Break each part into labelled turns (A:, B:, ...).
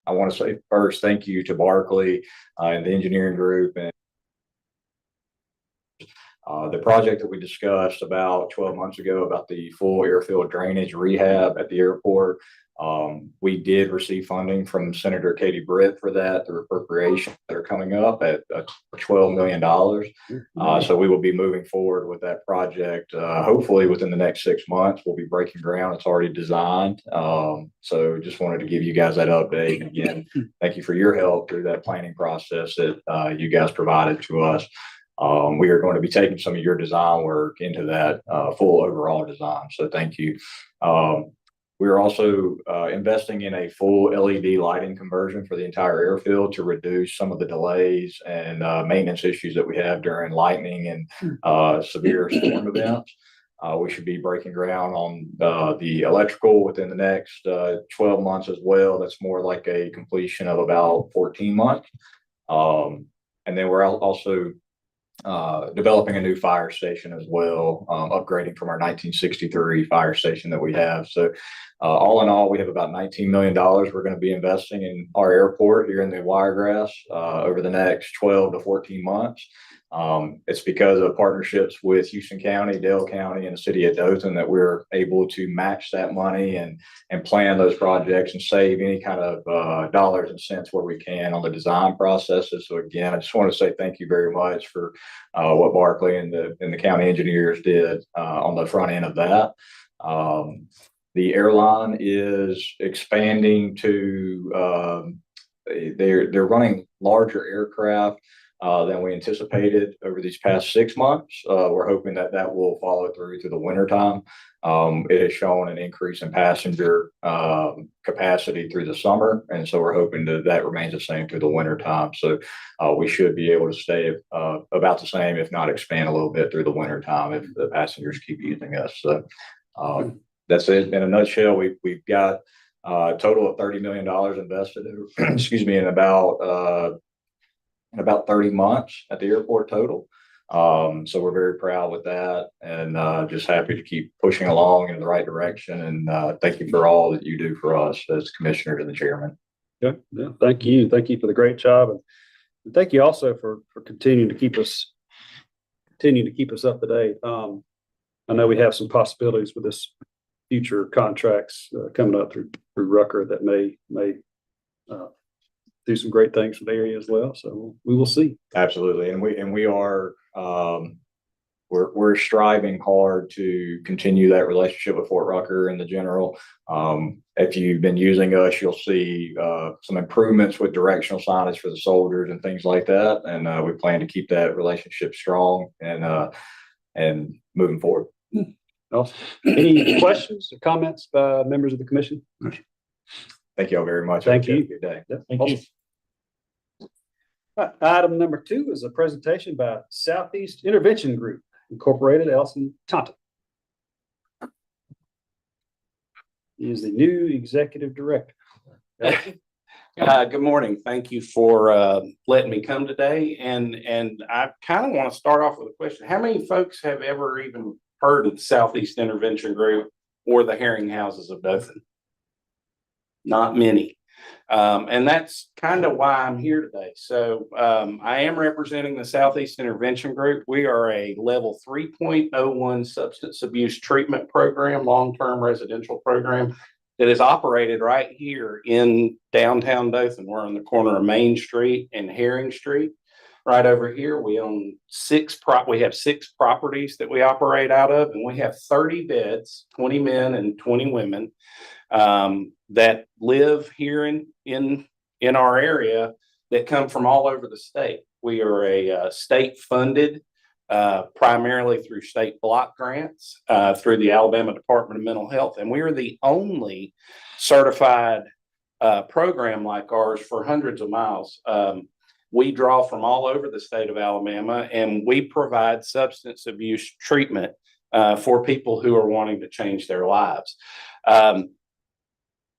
A: I want to say first, thank you to Barclay and the engineering group and the project that we discussed about 12 months ago about the full airfield drainage rehab at the airport. We did receive funding from Senator Katie Britt for that through appropriations that are coming up at $12 million. So we will be moving forward with that project. Hopefully within the next 6 months, we'll be breaking ground. It's already designed. So just wanted to give you guys that update. And again, thank you for your help through that planning process that you guys provided to us. We are going to be taking some of your design work into that full overall design. So thank you. We are also investing in a full LED lighting conversion for the entire airfield to reduce some of the delays and maintenance issues that we have during lightning and severe storm events. We should be breaking ground on the electrical within the next 12 months as well. That's more like a completion of about 14 months. And then we're also developing a new fire station as well, upgrading from our 1963 fire station that we have. So all in all, we have about $19 million we're going to be investing in our airport here in the Wiregrass over the next 12 to 14 months. It's because of partnerships with Houston County, Dale County, and the city of Dothan that we're able to match that money and plan those projects and save any kind of dollars and cents where we can on the design processes. So again, I just want to say thank you very much for what Barclay and the county engineers did on the front end of that. The airline is expanding to they're running larger aircraft than we anticipated over these past 6 months. We're hoping that will follow through the winter time. It has shown an increase in passenger capacity through the summer, and so we're hoping that remains the same through the winter time. So we should be able to stay about the same, if not expand a little bit through the winter time if the passengers keep using us. So that's it in a nutshell. We've got a total of $30 million invested, excuse me, in about 30 months at the airport total. So we're very proud with that and just happy to keep pushing along in the right direction. And thank you for all that you do for us as commissioner and the chairman.
B: Yeah, thank you. Thank you for the great job. And thank you also for continuing to keep us up to date. I know we have some possibilities with this future contracts coming up through Rucker that may do some great things for the area as well. So we will see.
A: Absolutely. And we are we're striving hard to continue that relationship with Fort Rucker and the general. If you've been using us, you'll see some improvements with directional signage for the soldiers and things like that. And we plan to keep that relationship strong and moving forward.
B: Awesome. Any questions or comments by members of the commission?
A: Thank you all very much.
B: Thank you.
A: Good day.
B: Yeah, thank you. Item number 2 is a presentation by Southeast Intervention Group, Incorporated, Elson Tonto. He is the new executive director.
C: Good morning. Thank you for letting me come today. And I kind of want to start off with a question. How many folks have ever even heard of the Southeast Intervention Group or the Herring Houses of Dothan? Not many. And that's kind of why I'm here today. So I am representing the Southeast Intervention Group. We are a level 3.01 substance abuse treatment program, long-term residential program that is operated right here in downtown Dothan. We're on the corner of Main Street and Herring Street. Right over here, we own we have 6 properties that we operate out of, and we have 30 beds, 20 men and 20 women that live here in our area that come from all over the state. We are a state-funded primarily through state block grants, through the Alabama Department of Mental Health. And we are the only certified program like ours for hundreds of miles. We draw from all over the state of Alabama, and we provide substance abuse treatment for people who are wanting to change their lives.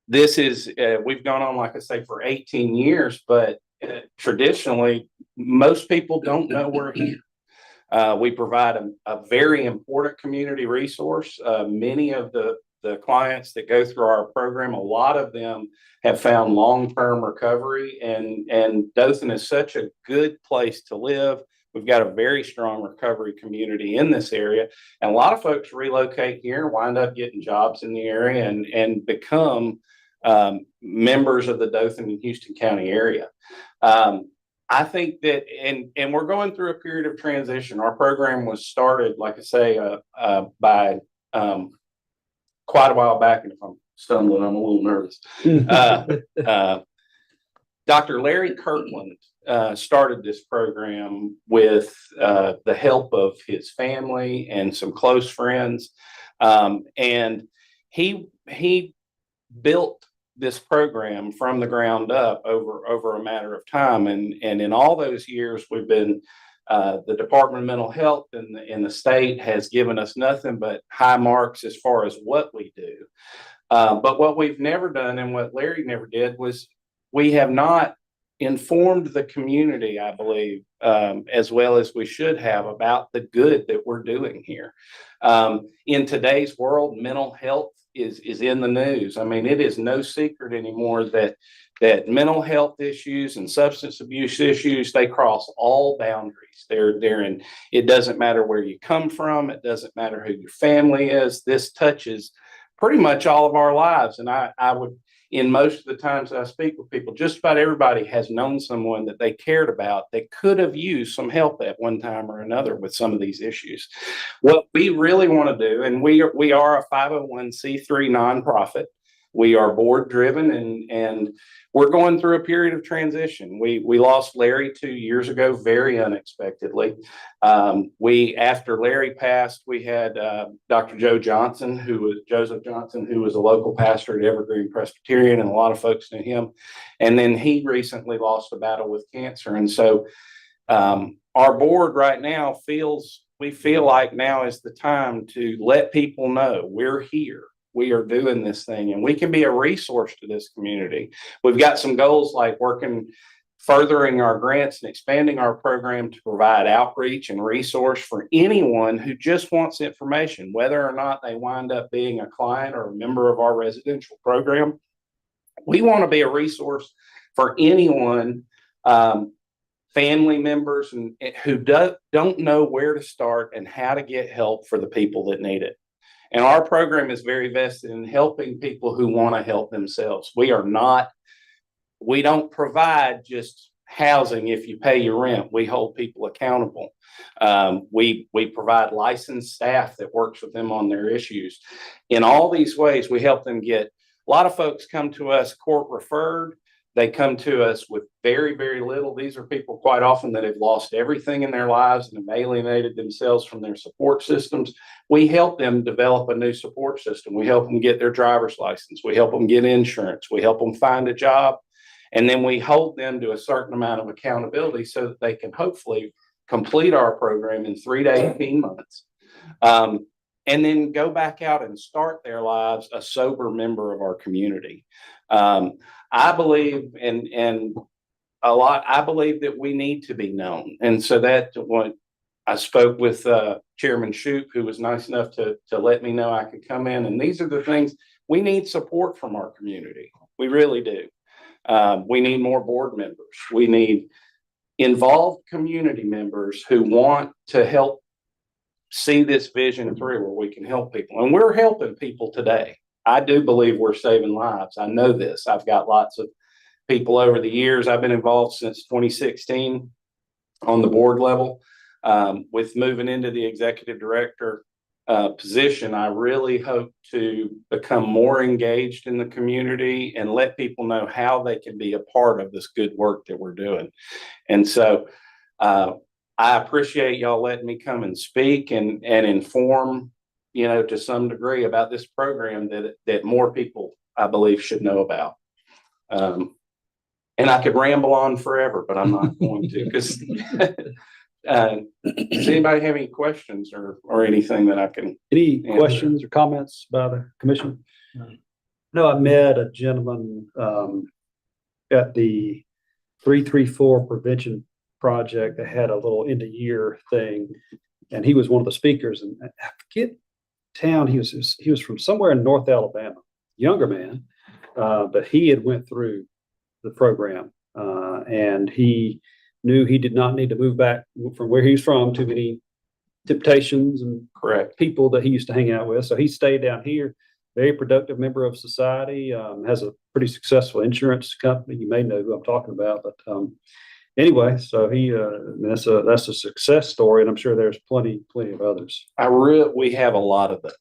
C: This is, we've gone on, like I say, for 18 years, but traditionally, most people don't know we're here. We provide a very important community resource. Many of the clients that go through our program, a lot of them have found long-term recovery, and Dothan is such a good place to live. We've got a very strong recovery community in this area, and a lot of folks relocate here, wind up getting jobs in the area, and become members of the Dothan and Houston County area. I think that, and we're going through a period of transition. Our program was started, like I say, by quite a while back, and if I'm stumbling, I'm a little nervous. Dr. Larry Kirkland started this program with the help of his family and some close friends, and he built this program from the ground up over a matter of time. And in all those years, we've been, the Department of Mental Health in the state has given us nothing but high marks as far as what we do. But what we've never done, and what Larry never did, was we have not informed the community, I believe, as well as we should have, about the good that we're doing here. In today's world, mental health is in the news. I mean, it is no secret anymore that mental health issues and substance abuse issues, they cross all boundaries. They're in, it doesn't matter where you come from. It doesn't matter who your family is. This touches pretty much all of our lives. And I would, in most of the times that I speak with people, just about everybody has known someone that they cared about that could have used some help at one time or another with some of these issues. What we really want to do, and we are a 501c3 nonprofit. We are board driven, and we're going through a period of transition. We lost Larry 2 years ago, very unexpectedly. After Larry passed, we had Dr. Joseph Johnson, who was a local pastor at Evergreen Presbyterian, and a lot of folks knew him. And then he recently lost a battle with cancer. And so our board right now we feel like now is the time to let people know we're here. We are doing this thing, and we can be a resource to this community. We've got some goals like furthering our grants and expanding our program to provide outreach and resource for anyone who just wants information, whether or not they wind up being a client or a member of our residential program. We want to be a resource for anyone, family members who don't know where to start and how to get help for the people that need it. And our program is very vested in helping people who want to help themselves. We don't provide just housing if you pay your rent. We hold people accountable. We provide licensed staff that works with them on their issues. In all these ways, we help them a lot of folks come to us court referred. They come to us with very, very little. These are people quite often that have lost everything in their lives and have alienated themselves from their support systems. We help them develop a new support system. We help them get their driver's license. We help them get insurance. We help them find a job. And then we hold them to a certain amount of accountability so that they can hopefully complete our program in 3 to 18 months. And then go back out and start their lives a sober member of our community. I believe, I believe that we need to be known. And so what I spoke with Chairman Shoup, who was nice enough to let me know I could come in. And these are the things we need: support from our community. We really do. We need more board members. We need involved community members who want to help see this vision through, where we can help people. And we're helping people today. I do believe we're saving lives. I know this. I've got lots of people over the years. I've been involved since 2016 on the board level. With moving into the executive director position, I really hope to become more engaged in the community and let people know how they can be a part of this good work that we're doing. And so I appreciate y'all letting me come and speak and inform, to some degree about this program that more people, I believe, should know about. And I could ramble on forever, but I'm not going to, because does anybody have any questions or anything that I can?
B: Any
C: Yeah.
B: questions or comments by the commission? No, I met a gentleman at the 334 prevention project that had a little end of year thing, and he was one of the speakers. And I forget town he was from somewhere in North Alabama, younger man, but he had went through the program and he knew he did not need to move back from where he's from. Too many temptations and
C: Correct.
B: people that he used to hang out with. So he stayed down here, very productive member of society, has a pretty successful insurance company. You may know who I'm talking about, but anyway, so that's a success story, and I'm sure there's plenty of others.
C: We have a lot of those.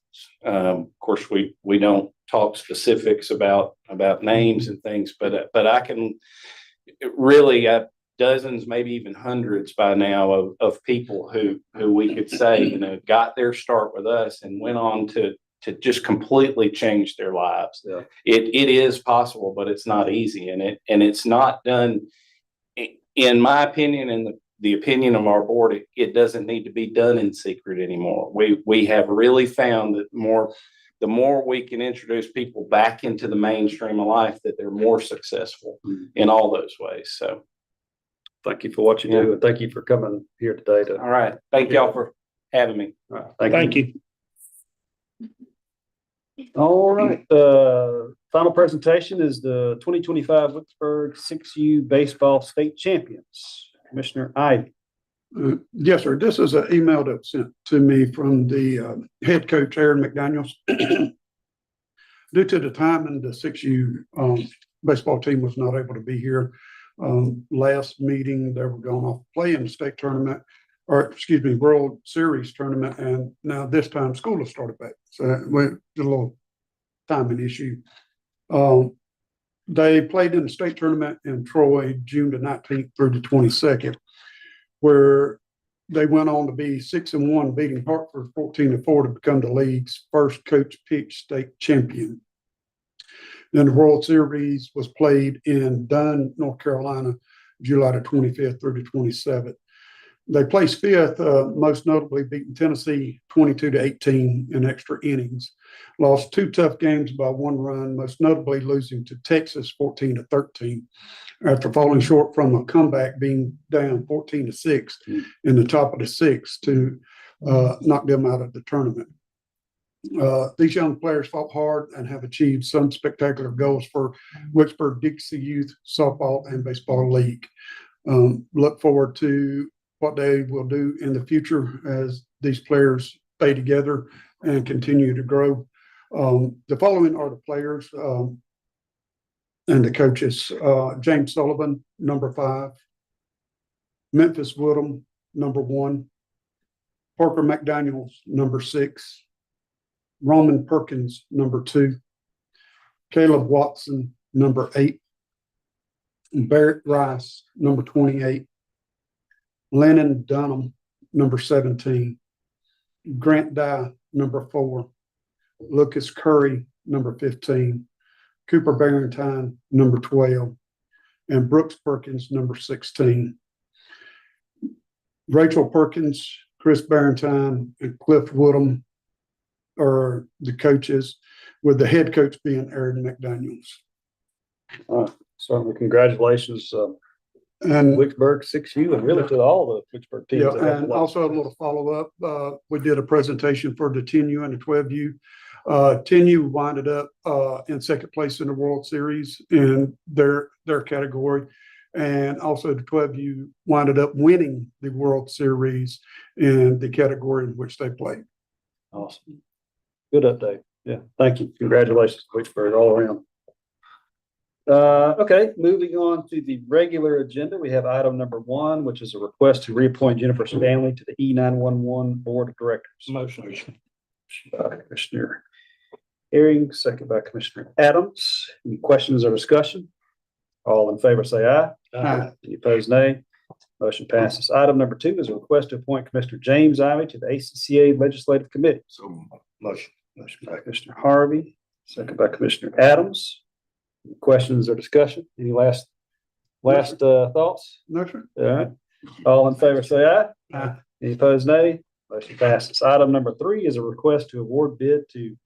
C: Of course, we don't talk specifics about names and things, but I can really dozens, maybe even hundreds by now of people who we could say, got their start with us and went on to just completely change their lives.
B: Yeah.
C: It is possible, but it's not easy, and it's not done, in my opinion, and the opinion of our board. It doesn't need to be done in secret anymore. We have really found that the more we can introduce people back into the mainstream of life, that they're more successful in all those ways. So
B: thank you for what you do, and thank you for coming here today.
C: All right. Thank y'all for having me.
B: All right,
D: Thank you.
B: All right, final presentation is the 2025 Wicksburg 6U Baseball State Champions. Commissioner Ivy.
D: Yes, sir. This is an email that was sent to me from the head coach, Aaron McDaniels. Due to the time and the 6U baseball team was not able to be here. Last meeting, they were going off playing the state tournament, World Series tournament, and now this time school has started back. So we did a little timing issue. They played in the state tournament in Troy, June the 19th through the 22nd, where they went on to be 6-1, beating Hartford 14-4 to become the league's first coach picked state champion. Then the World Series was played in Dunn, North Carolina, July the 25th through the 27th. They placed fifth, most notably beating Tennessee 22-18 in extra innings. Lost two tough games by one run, most notably losing to Texas 14-13 after falling short from a comeback, being down 14-6 in the top of the sixth to knock them out of the tournament. These young players fought hard and have achieved some spectacular goals for Wicksburg Dixie Youth Softball and Baseball League. Look forward to what they will do in the future as these players stay together and continue to grow. The following are the players and the coaches. James Sullivan, number 5. Memphis Woodham, number 1. Parker McDaniels, number 6. Roman Perkins, number 2. Caleb Watson, number 8. Barrett Rice, number 28. Lennon Dunham, number 17. Grant Dye, number 4. Lucas Curry, number 15. Cooper Barrentine, number 12. And Brooks Perkins, number 16. Rachel Perkins, Chris Barrentine, and Cliff Woodham are the coaches, with the head coach being Aaron McDaniels.
B: Certainly, congratulations,
D: And
B: Wicksburg 6U, and really to all the Wicksburg teams.
D: yeah, and also a little follow-up. We did a presentation for the 10U and the 12U. 10U winded up in second place in the World Series in their category. And also the 12U winded up winning the World Series in the category in which they played.
B: Awesome. Good update. Yeah, thank you. Congratulations, Wicksburg, all around. Okay, moving on to the regular agenda, we have item number 1, which is a request to reappoint Jennifer Stanley to the E911 Board of Directors.
D: Motion.
B: By Commissioner Herring, second by Commissioner Adams. Any questions or discussion? All in favor say aye.
D: Aye.
B: Any opposed, nay. Motion passes. Item number 2 is a request to appoint Commissioner James Ivy to the ACCA Legislative Committee.
E: So
A: Motion.
B: Motion by Commissioner Harvey, second by Commissioner Adams. Any questions or discussion? Any last thoughts?
D: No, sir.
B: All right. All in favor, say aye.
D: Aye.
B: Any opposed, nay. Motion passes. Item number 3 is a request to award bid to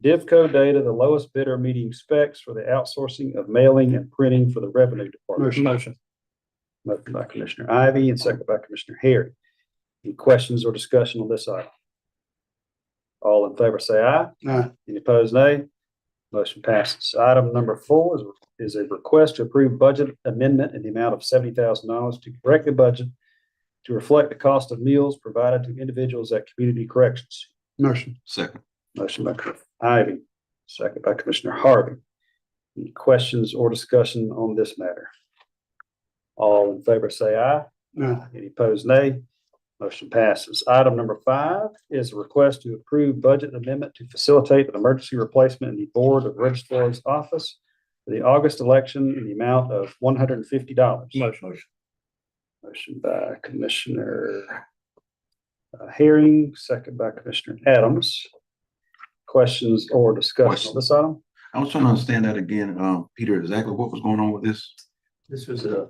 B: Divco Data, the lowest bidder meeting specs for the outsourcing of mailing and printing for the Revenue Department.
D: Motion.
B: Motion by Commissioner Ivy and second by Commissioner Harry. Any questions or discussion on this item? All in favor, say aye.
D: Aye.
B: Any opposed, nay. Motion passes. Item number 4 is a request to approve budget amendment in the amount of $70,000 to correct the budget to reflect the cost of meals provided to individuals at community corrections.
D: Motion.
E: second.
B: Motion by Commissioner Ivy, second by Commissioner Harvey. Any questions or discussion on this matter? All in favor, say aye.
D: Aye.
B: Any opposed, nay. Motion passes. Item number 5 is a request to approve budget amendment to facilitate an emergency replacement in the Board of Registrar's office for the August election in the amount of $150.
A: Motion.
B: Motion by Commissioner Herring, second by Commissioner Adams. Questions or discussion on this item?
E: I was trying to understand that again, Peter, exactly what was going on with this?
F: This was a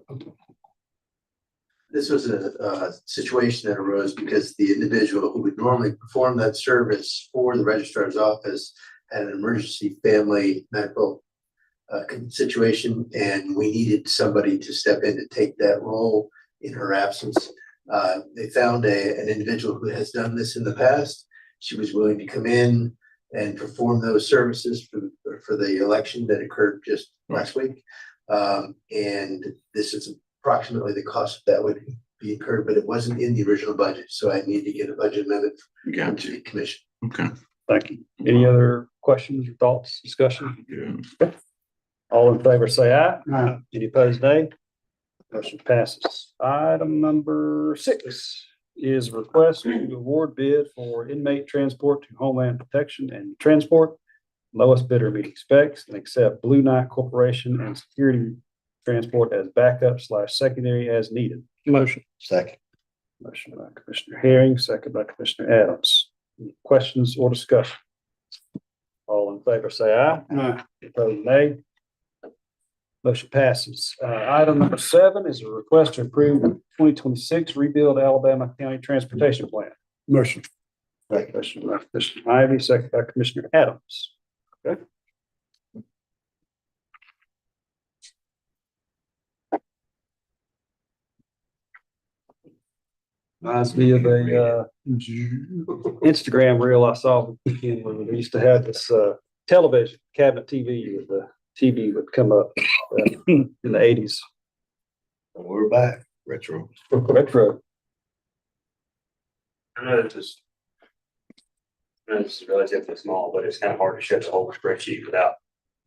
F: situation that arose because the individual who would normally perform that service for the registrar's office had an emergency family medical situation, and we needed somebody to step in to take that role in her absence. They found an individual who has done this in the past. She was willing to come in and perform those services for the election that occurred just last week. And this is approximately the cost that would be incurred, but it wasn't in the original budget. So I need to get a budget amendment from
E: Got you.
F: the commission.
E: Okay.
B: Thank you. Any other questions or thoughts, discussion?
E: Yeah.
B: All in favor, say aye.
D: Aye.
B: Any opposed, nay. Motion passes. Item number 6 is a request to award bid for inmate transport to Homeland Protection and Transport. Lowest bidder meeting specs and accept Blue Knight Corporation and security transport as backup/secondary as needed.
A: Motion. Second.
B: Motion by Commissioner Herring, second by Commissioner Adams. Any questions or discussion? All in favor, say aye.
D: Aye.
B: Opposed, nay. Motion passes. Item number 7 is a request to approve the 2026 Rebuild Alabama County Transportation Plan.
D: Motion.
B: Motion by Commissioner Ivy, second by Commissioner Adams. Okay. Reminds me of a Instagram reel I saw the weekend when we used to have this television cabinet TV with the TV would come up in the 80s.
A: We're back. Retro.
B: Retro.
G: I know this is relatively small, but it's kind of hard to show the whole spreadsheet without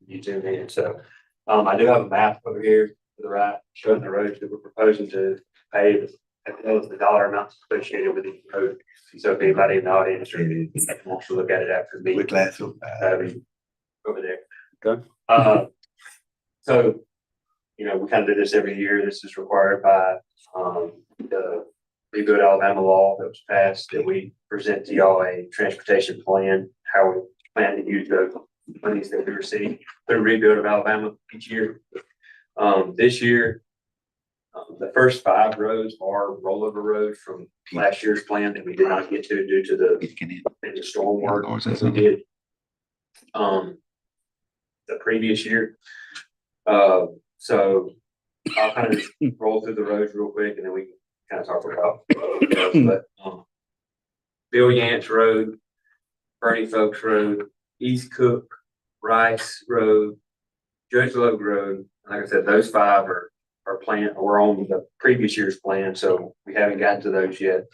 G: you zooming in. So I do have a map over here to the right showing the roads that we're proposing to pave, as well as the dollar amounts associated with each road. So if anybody in the audience or wants to look at it after the meeting,
A: glad to.
G: over there.
B: Okay.
G: So, you know, we kind of do this every year. This is required by the Rebuild Alabama law that was passed, that we present to y'all a transportation plan, how we plan to use the monies that we receive through Rebuild of Alabama each year. This year, the first 5 roads are rollover roads from last year's plan that we did not get to due to the storm work that we did the previous year. So I'll kind of roll through the roads real quick and then we can kind of talk about Bill Yance Road, Bernie Folks Road, East Cook, Rice Road, Judge Logue Road. Like I said, those 5 are on the previous year's plan, so we haven't gotten to those yet.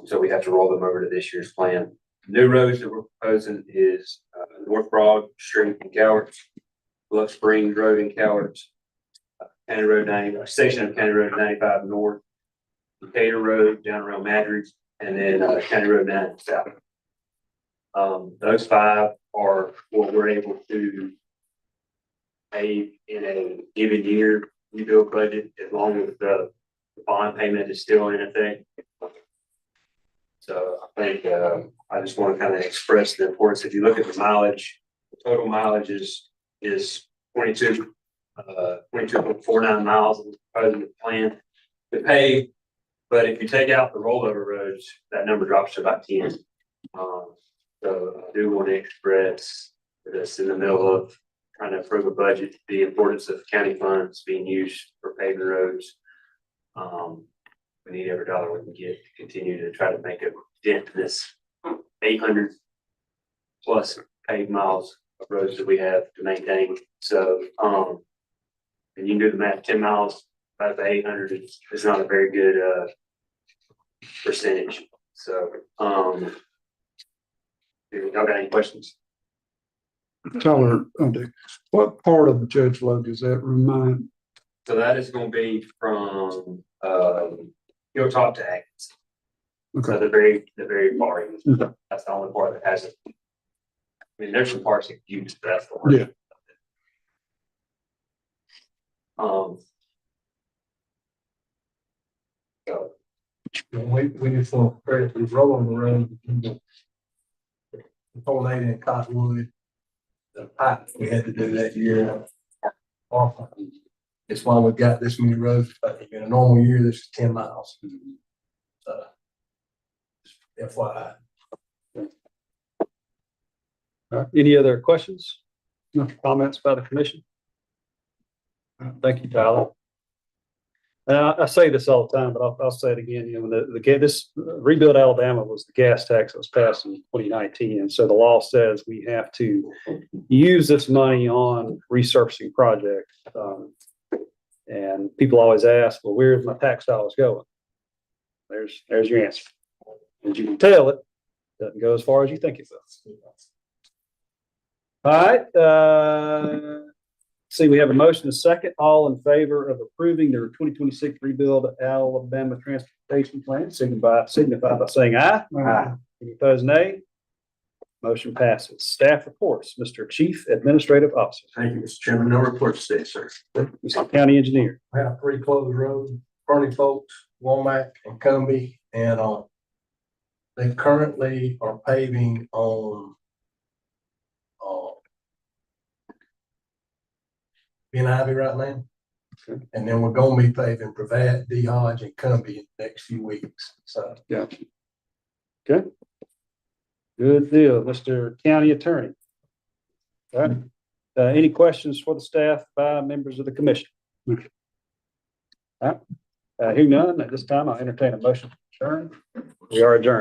G: So we have to roll them over to this year's plan. New roads that we're proposing is North Broad Street in Cowards, Bluff Springs Road in Cowards, County Road 90, a section of County Road 95 North, Decatur Road down around Madrid, and then County Road 9 South. Those 5 are what we're able to pay in a given year rebuild budget, as long as the The bond payment is still in effect. So I think, I just want to kind of express the importance. If you look at the mileage, the total mileage is 22.49 miles in the proposed plan to pay. But if you take out the rollover roads, that number drops to about 10. So I do want to express this in the middle of trying to approve a budget, the importance of county funds being used for paving roads. We need every dollar we can get to continue to try to make a dent in this 800 plus paved miles of roads that we have to maintain. So, and you can do the math, 10 miles out of the 800 is not a very good, percentage. So, y'all got any questions?
D: Tyler, what part of Judge Logan is that remind?
G: So that is gonna be from, Hilltop to Atkins. So
D: Okay,
G: the very far end.
D: Okay.
G: That's the only part that hasn't. I mean, there's some parts that use, but that's the worst.
D: Yeah.
G: So,
H: We just want to credit the roll on the road. The tornado in Cottonwood, the pipe we had to do that year. It's why we've got this many roads, but in a normal year, this is 10 miles. FYI.
B: Any other questions? Comments by the commission? Thank you, Tyler. And I say this all the time, but I'll say it again, you know, this Rebuild Alabama was the gas tax that was passed in 2019. And so the law says we have to use this money on resurfacing projects. And people always ask, well, where's my tax dollars going? There's your answer. As you can tell, it doesn't go as far as you think it will. All right, see, we have a motion and a second. All in favor of approving their 2026 Rebuild Alabama Transportation Plan, signify by saying aye.
D: Aye.
B: Any opposed, nay? Motion passes. Staff reports, Mr. Chief Administrative Officer,
F: Thank you, Mr. Chairman. No reports today, sir.
B: Mr. County Engineer.
H: We have 3 closed roads, Fernie Folks, Womack and Cumbie, and they currently are paving on Ben Ivy right now.
B: Okay.
H: And then we're gonna be paving Pravat, D Hodge and Cumbie in the next few weeks. So
B: Gotcha. Okay. Good deal, Mr. County Attorney. All right, any questions for the staff by members of the commission? All right, hearing none, at this time, I'll entertain a motion to adjourn. We are adjourned.